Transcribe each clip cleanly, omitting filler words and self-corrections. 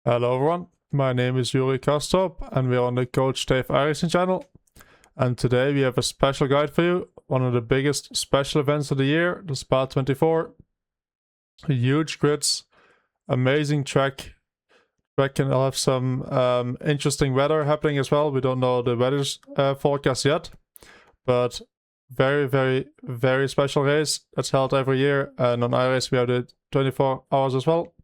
Hello everyone, my name is Yuri Kastrop and we're on the Coach Dave iRacing channel. And today we have a special guide for you, one of the biggest special events of the year, the Spa-Francorchamps. Huge grids, amazing track. Track can have some interesting weather happening as well. We don't know the weather's forecast yet, but very special race that's held every year. And on iRacing we have the 24 hours as well.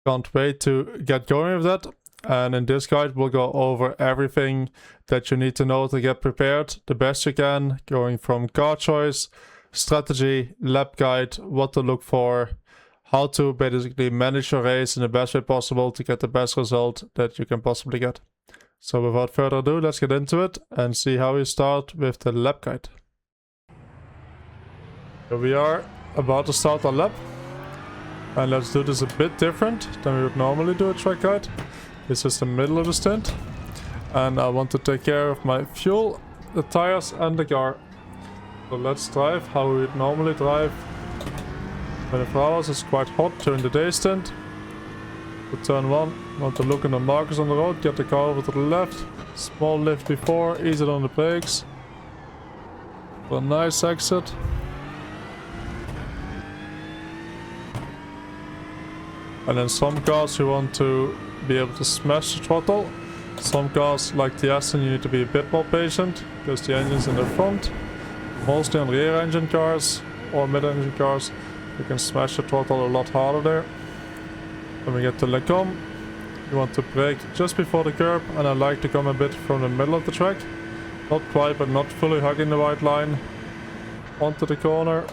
Can't wait to get going with that. And in this guide we'll go over everything that you need to know to get prepared the best you can, going from car choice, strategy, lap guide, what to look for, how to basically manage your race in the best way possible to get the best result that you can possibly get. So without further ado, let's get into it and see how we start with the lap guide. Here we are about to start our lap. And let's do this a bit different than we would normally do a track guide. This is the middle of the stint. And I want to take care of my fuel, the tires and the car. So let's drive how we would normally drive. 24 hours is quite hot during the day stint. For turn 1, want to look in the markers on the road, get the car over to the left. Small lift before, ease it on the brakes. For a nice exit. And in some cars you want to be able to smash the throttle. Some cars like the Aston you need to be a bit more patient because the engine's in the front. Mostly on rear engine cars or mid engine cars you can smash the throttle a lot harder there. When we get to Le Combe, you want to brake just before the curb, and I like to come a bit from the middle of the track. Not quite, but not fully hugging the white line. Onto the corner,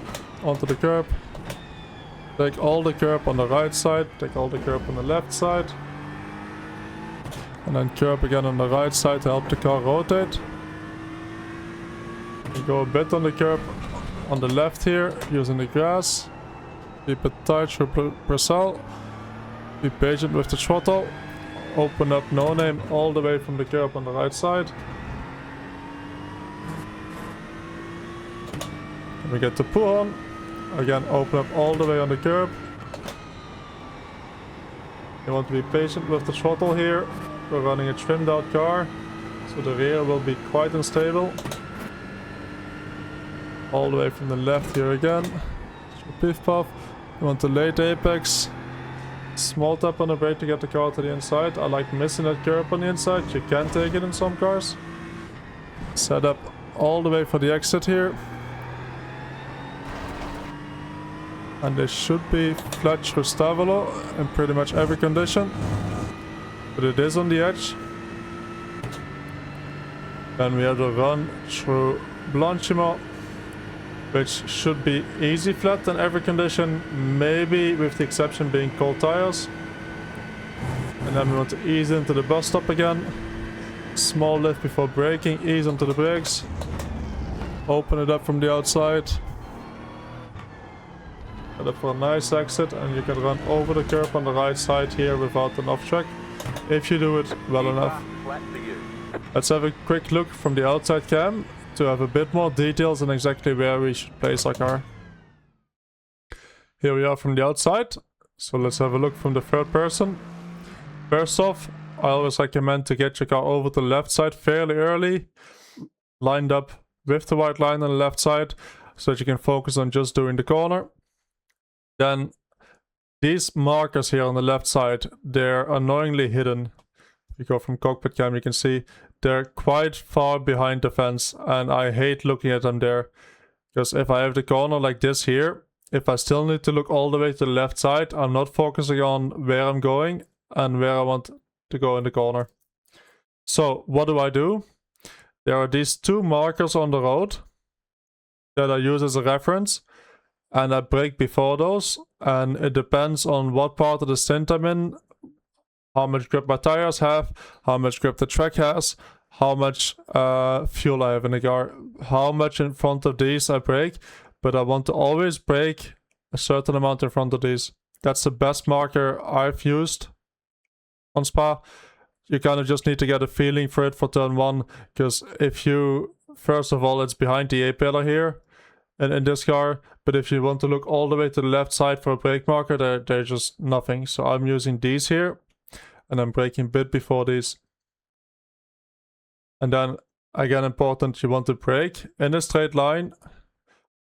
onto the curb. Take all the curb on the right side, take all the curb on the left side. And then curb again on the right side to help the car rotate. You go a bit on the curb on the left here, using the grass. Keep it tight through Brazil. Be patient with the throttle. Open up no name all the way from the curb on the right side. And we get to pull on. Again, open up all the way on the curb. You want to be patient with the throttle here. We're running a trimmed out car, so the rear will be quite unstable. All the way from the left here again. Piff puff. You want the late apex. Small tap on the brake to get the car to the inside. I like missing that curb on the inside. You can take it in some cars. Set up all the way for the exit here. And they should be flat through Stavolo in pretty much every condition. But it is on the edge. Then we have to run through Blanchimont, which should be easy flat in every condition, maybe with the exception being cold tires. And then we want to ease into the bus stop again. Small lift before braking, ease onto the brakes. Open it up from the outside. Get up for a nice exit, and you can run over the curb on the right side here without an off track, if you do it well enough. Let's have a quick look from the outside cam to have a bit more details on exactly where we should place our car. Here we are from the outside, so let's have a look from the third person. First off, I always recommend to get your car over to the left side fairly early, lined up with the white line on the left side, so that you can focus on just doing the corner. Then these markers here on the left side, they're annoyingly hidden. If you go from cockpit cam, you can see they're quite far behind the fence, and I hate looking at them there. Because if I have the corner like this here, if I still need to look all the way to the left side, I'm not focusing on where I'm going and where I want to go in the corner. So what do? There are these two markers on the road that I use as a reference. And I brake before those, and it depends on what part of the stint I'm in, how much grip my tires have, how much grip the track has, how much fuel I have in the car, how much in front of these I brake, but I want to always brake a certain amount in front of these. That's the best marker I've used on Spa. You kind of just need to get a feeling for it for turn 1, because if you, first of all, it's behind the A-pillar here. in this car, but if you want to look all the way to the left side for a brake marker, there's just nothing. So I'm using these here, and I'm braking a bit before these. And then, again important, you want to brake in a straight line,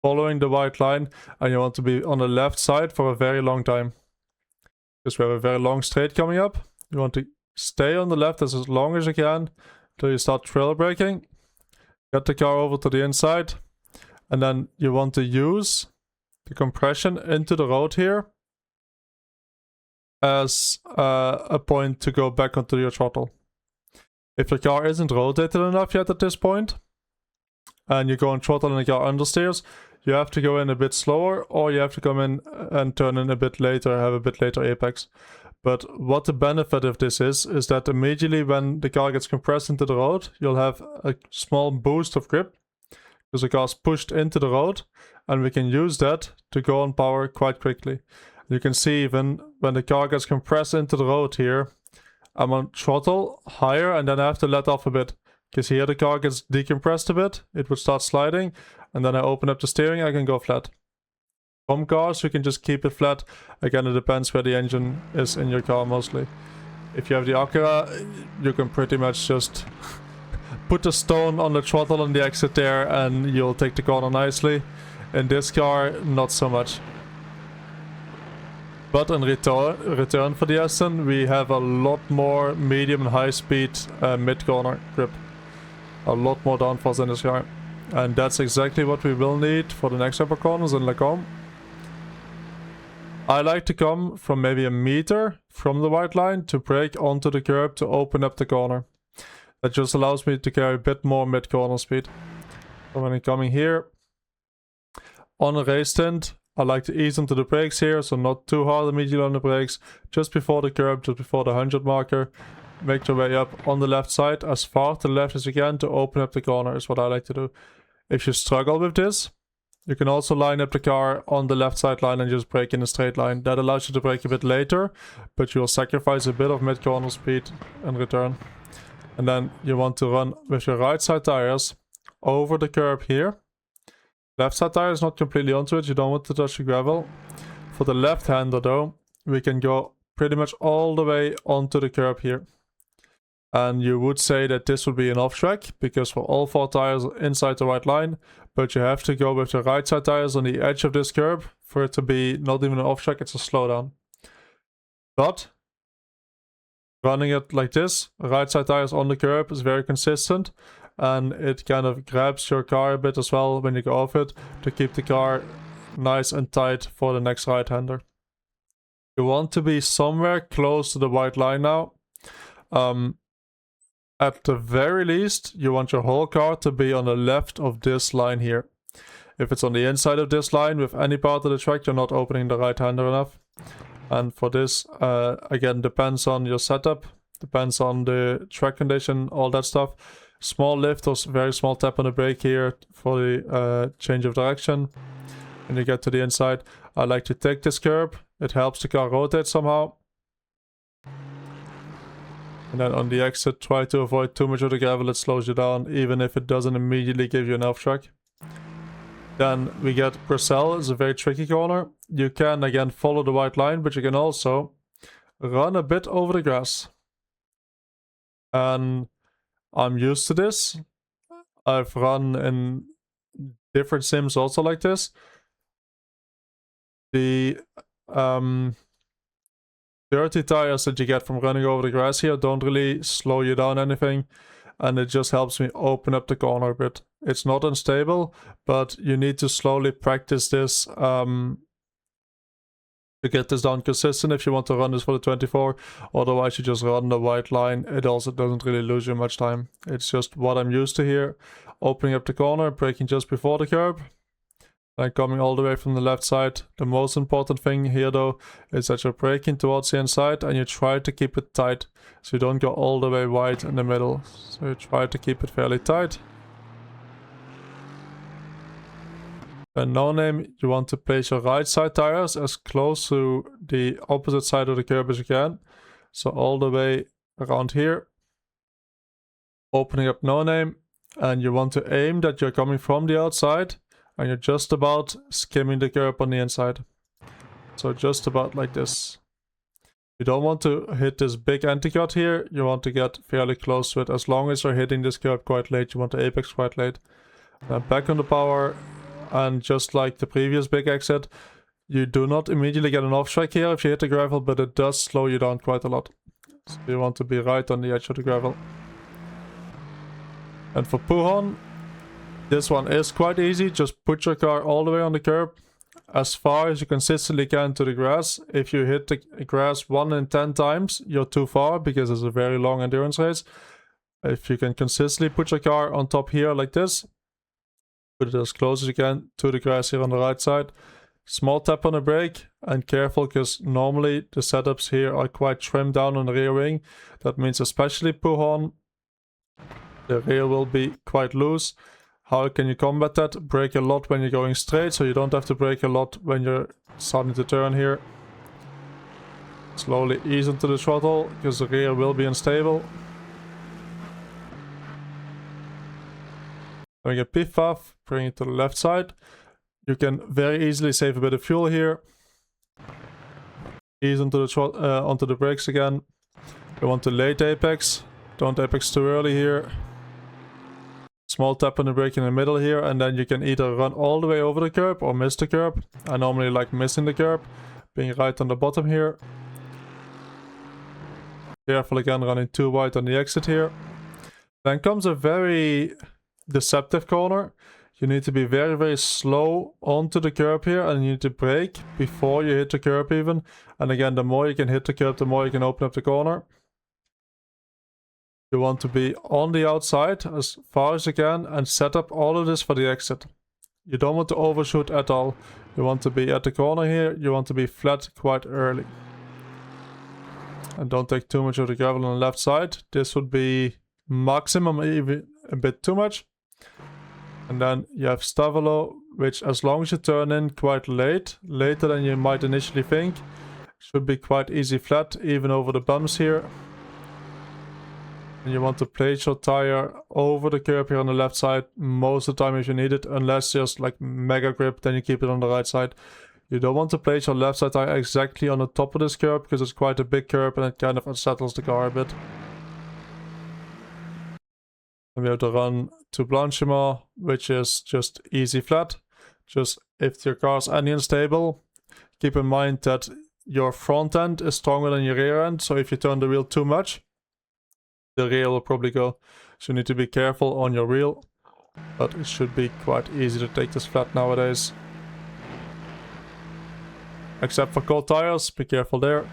following the white line, and you want to be on the left side for a very long time. Because we have a very long straight coming up. You want to stay on the left as long as you can until you start trail braking. Get the car over to the inside, and then you want to use the compression into the road here as a point to go back onto your throttle. If the car isn't rotated enough yet at this point, and you go on throttle and the car understeers, you have to go in a bit slower, or you have to come in and turn in a bit later, have a bit later apex. But what the benefit of this is that immediately when the car gets compressed into the road, you'll have a small boost of grip, because the car's pushed into the road, and we can use that to go on power quite quickly. You can see even when the car gets compressed into the road here, I'm on throttle higher, and then I have to let off a bit. Because here the car gets decompressed a bit, it would start sliding, and then I open up the steering, I can go flat. Some cars you can just keep it flat. Again, it depends where the engine is in your car mostly. If you have the Acura, you can pretty much just put the stone on the throttle on the exit there and you'll take the corner nicely. In this car, not so much. But in return for the Aston, we have a lot more medium and high speed mid-corner grip. A lot more downforce in this car. And that's exactly what we will need for the next upper corners in Lacombe. I like to come from maybe a meter from the white line to brake onto the curb to open up the corner. That just allows me to carry a bit more mid-corner speed. So when I'm coming here, on a race stint, I like to ease into the brakes here, so not too hard immediately on the brakes. Just before the curb, just before the 100 marker. Make your way up on the left side, as far to the left as you can to open up the corner is what I like to do. If you struggle with this, you can also line up the car on the left side line and just brake in a straight line. That allows you to brake a bit later, but you'll sacrifice a bit of mid-corner speed in return. And then you want to run with your right side tires over the curb here. Left side tire is not completely onto it, you don't want to touch the gravel. For the left hander though, we can go pretty much all the way onto the curb here. And you would say that this would be an off track, because for all 4 tires inside the white line, but you have to go with the right side tires on the edge of this curb for it to be not even an off track, it's a slowdown. But running it like this, right side tires on the curb is very consistent, and it kind of grabs your car a bit as well when you go off it to keep the car nice and tight for the next right hander. You want to be somewhere close to the white line now. At the very least, you want your whole car to be on the left of this line here. If it's on the inside of this line with any part of the track, you're not opening the right hander enough. And for this, again, depends on your setup, depends on the track condition, all that stuff. Small lift or very small tap on the brake here for the change of direction. When you get to the inside, I like to take this curb. It helps the car rotate somehow. And then on the exit, try to avoid too much of the gravel, it slows you down, even if it doesn't immediately give you an off track. Then we get Brussels, it's a very tricky corner. You can again follow the white line, but you can also run a bit over the grass. And I'm used to this. I've run in different sims also like this. The dirty tires that you get from running over the grass here don't really slow you down anything, and it just helps me open up the corner a bit. It's not unstable, but you need to slowly practice this to get this down consistent if you want to run this for the 24. Otherwise you just run the white line. It also doesn't really lose you much time. It's just what I'm used to here. Opening up the corner, braking just before the curb, and coming all the way from the left side. The most important thing here though is that you're braking towards the inside and you try to keep it tight, so you don't go all the way wide in the middle. So you try to keep it fairly tight. And no name, you want to place your right side tires as close to the opposite side of the curb as you can. So all the way around here. Opening up no name, and you want to aim that you're coming from the outside and you're just about skimming the curb on the inside. So just about like this. You don't want to hit this big anti-cut here, you want to get fairly close to it. As long as you're hitting this curb quite late, you want to apex quite late. Back on the power, and just like the previous big exit, you do not immediately get an off-track here if you hit the gravel, but it does slow you down quite a lot. So you want to be right on the edge of the gravel. And for Pujon, this one is quite easy. Just put your car all the way on the curb, as far as you consistently can to the grass. If you hit the grass 1 in 10 times, you're too far because it's a very long endurance race. If you can consistently put your car on top here like this, put it as close as you can to the grass here on the right side. Small tap on the brake, and careful because normally the setups here are quite trimmed down on the rear wing. That means especially Pujon, the rear will be quite loose. How can you combat that? Brake a lot when you're going straight, so you don't have to brake a lot when you're starting to turn here. Slowly ease into the throttle because the rear will be unstable. Then we get P5, bring it to the left side. You can very easily save a bit of fuel here. Ease onto the brakes again. You want to late apex. Don't apex too early here. Small tap on the brake in the middle here, and then you can either run all the way over the curb or miss the curb. I normally like missing the curb, being right on the bottom here. Careful again, running too wide on the exit here. Then comes a very deceptive corner. You need to be very, very slow onto the curb here, and you need to brake before you hit the curb even. And again, the more you can hit the curb, the more you can open up the corner. You want to be on the outside as far as you can and set up all of this for the exit. You don't want to overshoot at all. You want to be at the corner here, you want to be flat quite early. And don't take too much of the gravel on the left side. This would be maximum, even a bit too much. And then you have Stavolo, which as long as you turn in quite late, later than you might initially think, should be quite easy flat, even over the bumps here. And you want to place your tire over the curb here on the left side most of the time if you need it, unless just like mega grip, then you keep it on the right side. You don't want to place your left side tire exactly on the top of this curb because it's quite a big curb and it kind of unsettles the car a bit. And we have to run to Blanchimont, which is just easy flat. Just if your car's any unstable, keep in mind that your front end is stronger than your rear end, so if you turn the wheel too much, the rear will probably go. So you need to be careful on your wheel, but it should be quite easy to take this flat nowadays. Except for cold tires, be careful there.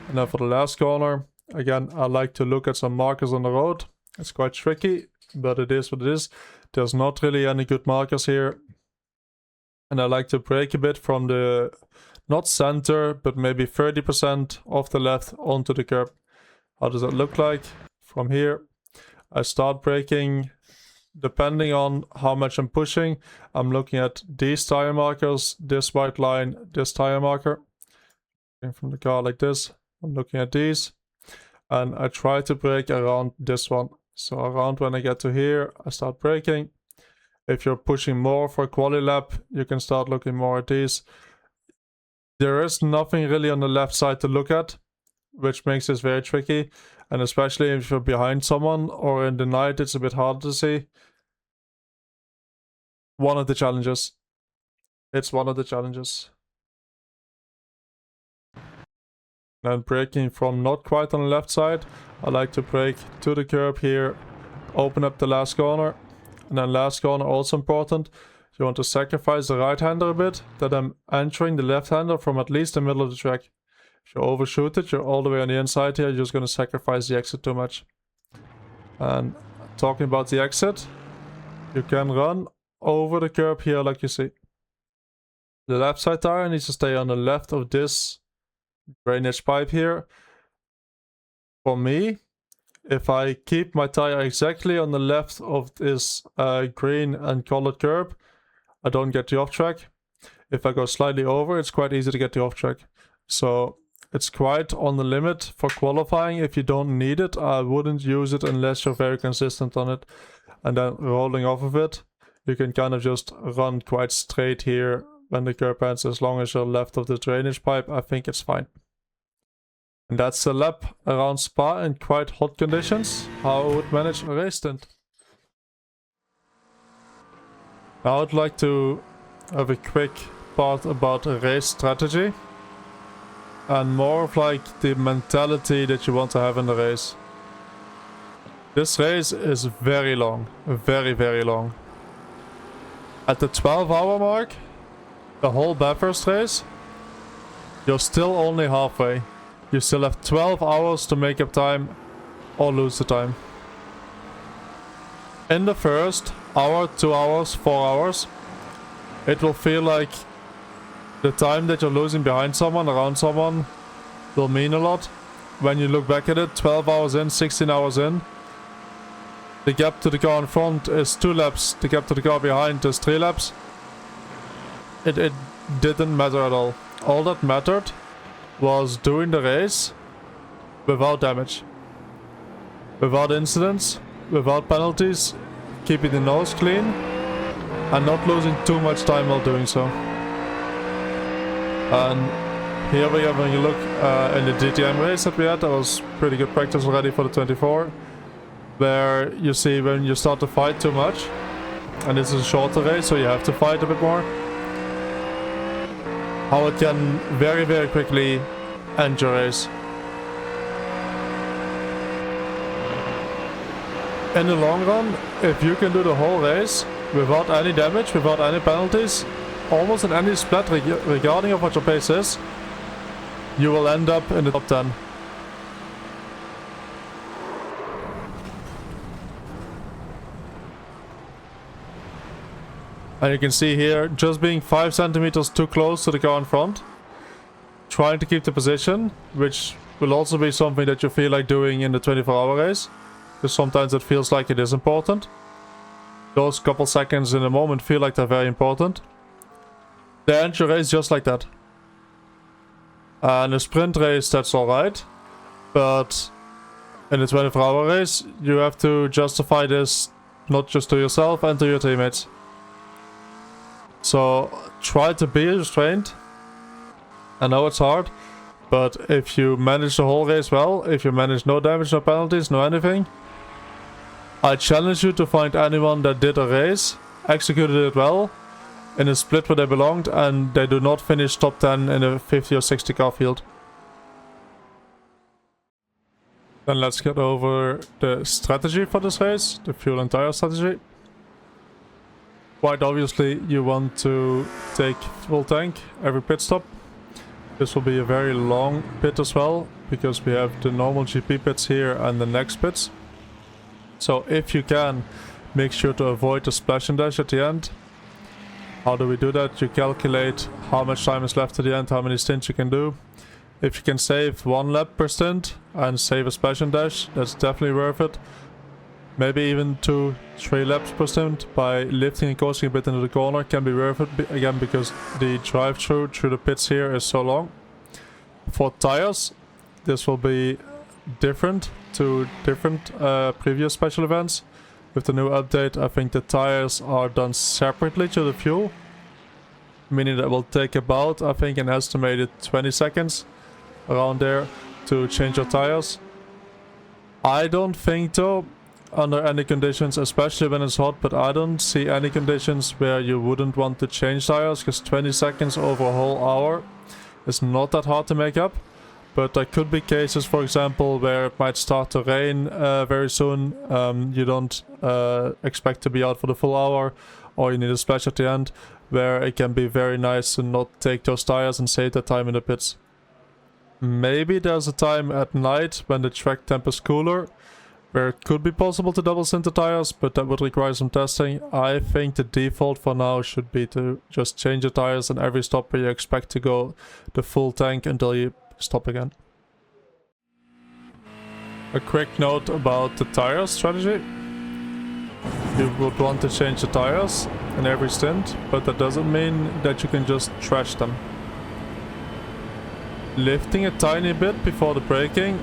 And then for the last corner, again, I like to look at some markers on the road. It's quite tricky, but it is what it is. There's not really any good markers here. And I like to brake a bit from the, not center, but maybe 30% off the left onto the curb. How does that look like? From here, I start braking depending on how much I'm pushing. I'm looking at these tire markers, this white line, this tire marker. From the car like this, I'm looking at these. And I try to brake around this one. So around when I get to here, I start braking. If you're pushing more for a quali lap, you can start looking more at these. There is nothing really on the left side to look at, which makes this very tricky. And especially if you're behind someone or in the night, it's a bit harder to see. One of the challenges. It's one of the challenges. And braking from not quite on the left side, I like to brake to the curb here, open up the last corner. And then last corner also important. You want to sacrifice the right hander a bit, that I'm entering the left hander from at least the middle of the track. If you overshoot it, you're all the way on the inside here, you're just going to sacrifice the exit too much. And talking about the exit, you can run over the curb here like you see. The left side tire needs to stay on the left of this drainage pipe here. For me, if I keep my tire exactly on the left of this green and colored curb, I don't get the off track. If I go slightly over, it's quite easy to get the off track. So it's quite on the limit for qualifying. If you don't need it, I wouldn't use it unless you're very consistent on it. And then rolling off of it, You can kind of just run quite straight here when the curb ends, as long as you're left of the drainage pipe. I think it's fine. And that's a lap around Spa in quite hot conditions. How I would manage a race stint. Now I'd like to have a quick part about race strategy. And more of like the mentality that you want to have in the race. This race is very long. Very, very long. At the 12-hour mark, the whole Bathurst race, you're still only halfway. You still have 12 hours to make up time or lose the time. In the first hour, 2 hours, 4 hours, it will feel like the time that you're losing behind someone, around someone, will mean a lot. When you look back at it, 12 hours in, 16 hours in, the gap to the car in front is 2 laps, the gap to the car behind is 3 laps. It didn't matter at all. All that mattered was doing the race without damage. Without incidents, without penalties, keeping the nose clean, and not losing too much time while doing so. And here we are, when you look in the DTM race that we had, that was pretty good practice already for the 24. Where you see when you start to fight too much, and this is a shorter race, so you have to fight a bit more, how it can very, very quickly end your race. In the long run, if you can do the whole race without any damage, without any penalties, almost in any split regarding of what your pace is, you will end up in the top 10. And you can see here, just being 5 centimeters too close to the car in front, trying to keep the position, which will also be something that you feel like doing in the 24-hour race, because sometimes it feels like it is important. Those couple seconds in a moment feel like they're very important. They end your race just like that. And a sprint race, that's alright, but in a 24-hour race, you have to justify this not just to yourself and to your teammates. So try to be restrained. I know it's hard, but if you manage the whole race well, if you manage no damage, no penalties, no anything, I challenge you to find anyone that did a race, executed it well, in a split where they belonged, and they do not finish top 10 in a 50 or 60 car field. Then let's get over the strategy for this race, the fuel and tire strategy. Quite obviously, you want to take full tank every pit stop. This will be a very long pit as well, because we have the normal GP pits here and the next pits. So if you can, make sure to avoid the splash and dash at the end. How do we do that? You calculate how much time is left to the end, how many stints you can do. If you can save 1 lap per stint and save a splash and dash, that's definitely worth it. Maybe even 2-3 laps per stint by lifting and coasting a bit into the corner can be worth it, again, because the drive-through through the pits here is so long. For tires, this will be different to different previous special events. With the new update, I think the tires are done separately to the fuel, meaning that it will take about, I think, an estimated 20 seconds around there to change your tires. I don't think though, under any conditions, especially when it's hot, but I don't see any conditions where you wouldn't want to change tires, because 20 seconds over a whole hour is not that hard to make up. But there could be cases, for example, where it might start to rain very soon. You don't expect to be out for the full hour, or you need a splash at the end, where it can be very nice to not take those tires and save that time in the pits. Maybe there's a time at night when the track temp is cooler, where it could be possible to double stint the tires, but that would require some testing. I think the default for now should be to just change the tires in every stop where you expect to go the full tank until you stop again. A quick note about the tire strategy. You would want to change the tires in every stint, but that doesn't mean that you can just trash them. Lifting a tiny bit before the braking,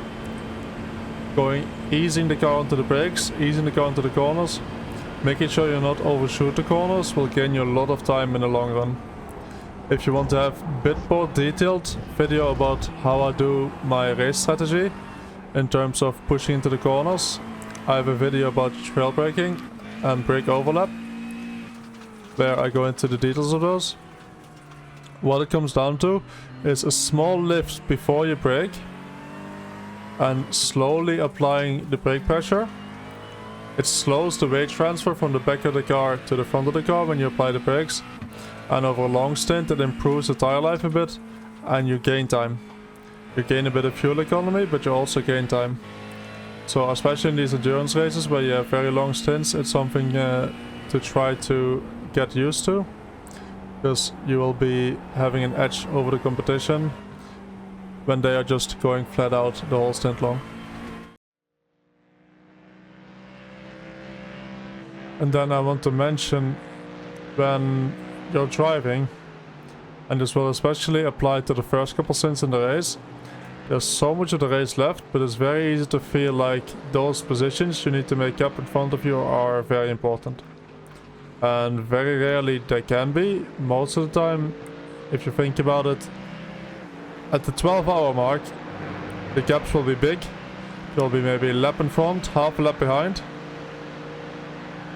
easing the car onto the brakes, easing the car onto the corners, Making sure you not overshoot the corners will gain you a lot of time in the long run. If you want to have a bit more detailed video about how I do my race strategy in terms of pushing into the corners, I have a video about trail braking and brake overlap where I go into the details of those. What it comes down to is a small lift before you brake and slowly applying the brake pressure. It slows the weight transfer from the back of the car to the front of the car when you apply the brakes, and over a long stint it improves the tire life a bit and you gain time. You gain a bit of fuel economy, but you also gain time. So especially in these endurance races where you have very long stints, it's something to try to get used to, because you will be having an edge over the competition when they are just going flat out the whole stint long. And then I want to mention, when you're driving, and this will especially apply to the first couple stints in the race, there's so much of the race left, but it's very easy to feel like those positions you need to make up in front of you are very important. And very rarely they can be. Most of the time, if you think about it, at the 12-hour mark, the gaps will be big. There'll be maybe a lap in front, half a lap behind.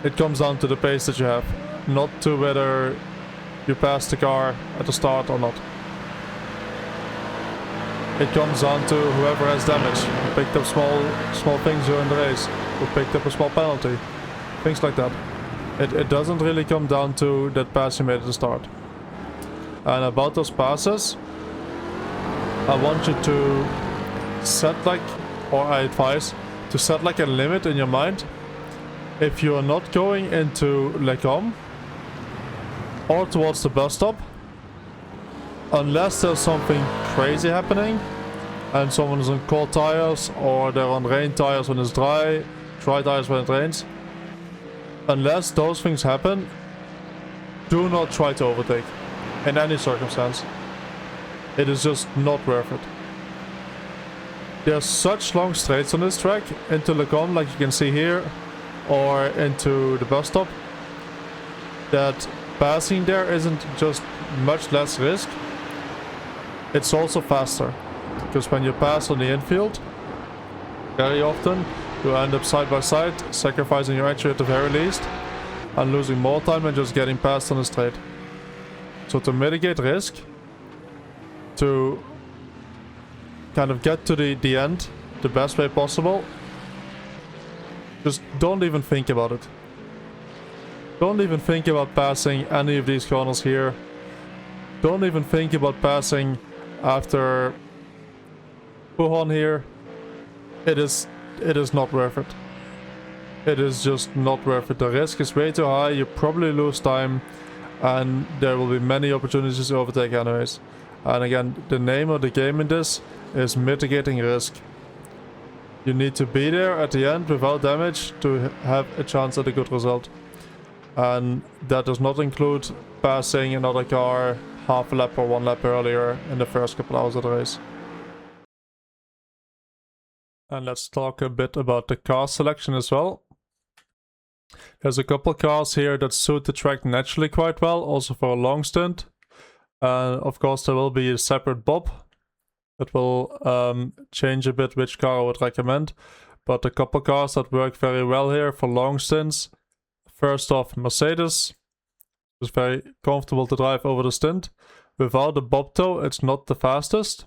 It comes down to the pace that you have, not to whether you pass the car at the start or not. It comes down to whoever has damage, who picked up small things during the race, who picked up a small penalty, things like that. It doesn't really come down to that pass you made at the start. And about those passes, I want you to set I advise to set a limit in your mind. If you are not going into Les Combes or towards the bus stop, unless there's something crazy happening and someone is on cold tires or they're on rain tires when it's dry tires when it rains, unless those things happen, do not try to overtake in any circumstance. It is just not worth it. There's such long straights on this track into Les Combes, like you can see here, or into the bus stop, that passing there isn't just much less risk, it's also faster. Because when you pass on the infield, very often you end up side by side, sacrificing your entry at the very least, and losing more time than just getting past on the straight. So to mitigate risk, to kind of get to the end the best way possible, just don't even think about it. Don't even think about passing any of these corners here. Don't even think about passing after Pujon here. It is not worth it. It is just not worth it. The risk is way too high, you probably lose time, and there will be many opportunities to overtake anyways. And again, the name of the game in this is mitigating risk. You need to be there at the end without damage to have a chance at a good result. And that does not include passing another car half a lap or 1 lap earlier in the first couple hours of the race. And let's talk a bit about the car selection as well. There's a couple cars here that suit the track naturally quite well, also for a long stint. Of course there will be a separate bob that will change a bit which car I would recommend. But a couple cars that work very well here for long stints. First off, Mercedes. It's very comfortable to drive over the stint. Without a bob though, it's not the fastest.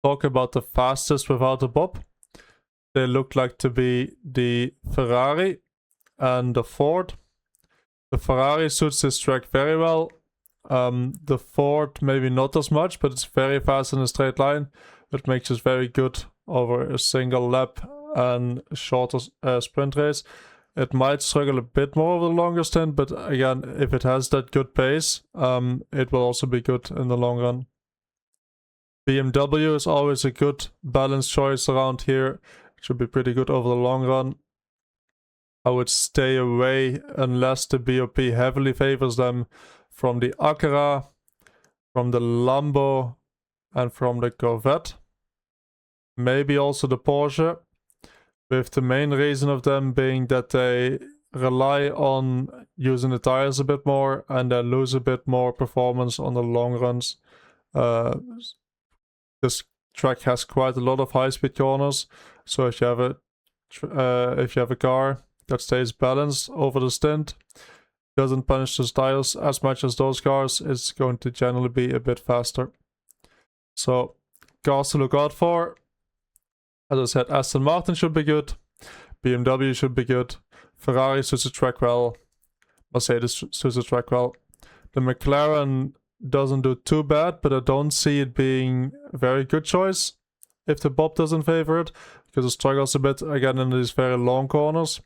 Talk about the fastest without a bob. They look like to be the Ferrari and the Ford. The Ferrari suits this track very well. The Ford maybe not as much, but it's very fast in a straight line. That makes it very good over a single lap and a shorter sprint race. It might struggle a bit more over the longer stint, but again, if it has that good pace, it will also be good in the long run. BMW is always a good balanced choice around here. It should be pretty good over the long run. I would stay away unless the BOP heavily favors them from the Acura, from the Lambo, and from the Corvette. Maybe also the Porsche, with the main reason of them being that they rely on using the tires a bit more and then lose a bit more performance on the long runs. This track has quite a lot of high-speed corners, so if you have a car that stays balanced over the stint, doesn't punish the tires as much as those cars, it's going to generally be a bit faster. So cars to look out for, as I said, Aston Martin should be good, BMW should be good, Ferrari suits the track well, Mercedes suits the track well. The McLaren doesn't do too bad, but I don't see it being a very good choice if the bob doesn't favor it, because it struggles a bit again in these very long corners.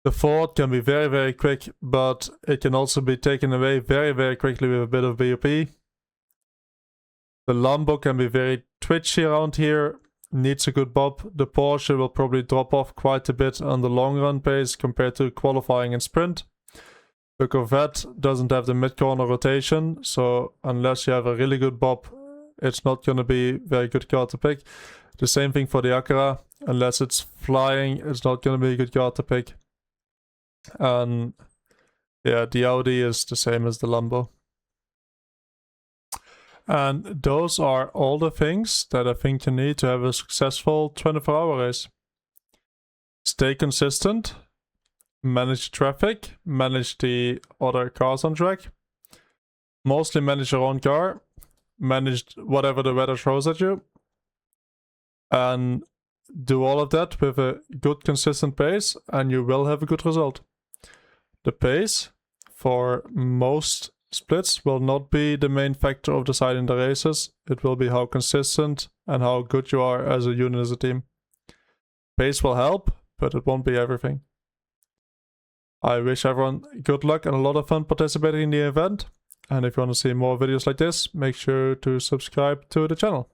The Ford can be very, very quick, but it can also be taken away very, very quickly with a bit of BOP. The Lambo can be very twitchy around here, needs a good bob. The Porsche will probably drop off quite a bit on the long run pace compared to qualifying and sprint. The Corvette doesn't have the mid-corner rotation, so unless you have a really good bob, it's not going to be a very good car to pick. The same thing for the Acura. Unless it's flying, it's not going to be a good car to pick. And yeah, the Audi is the same as the Lambo. And those are all the things that I think you need to have a successful 24-hour race. Stay consistent, manage traffic, manage the other cars on track, mostly manage your own car, manage whatever the weather throws at you, and do all of that with a good consistent pace, and you will have a good result. The pace for most splits will not be the main factor of deciding the races. It will be how consistent and how good you are as a unit, as a team. Pace will help, but it won't be everything. I wish everyone good luck and a lot of fun participating in the event. And if you want to see more videos like this, make sure to subscribe to the channel.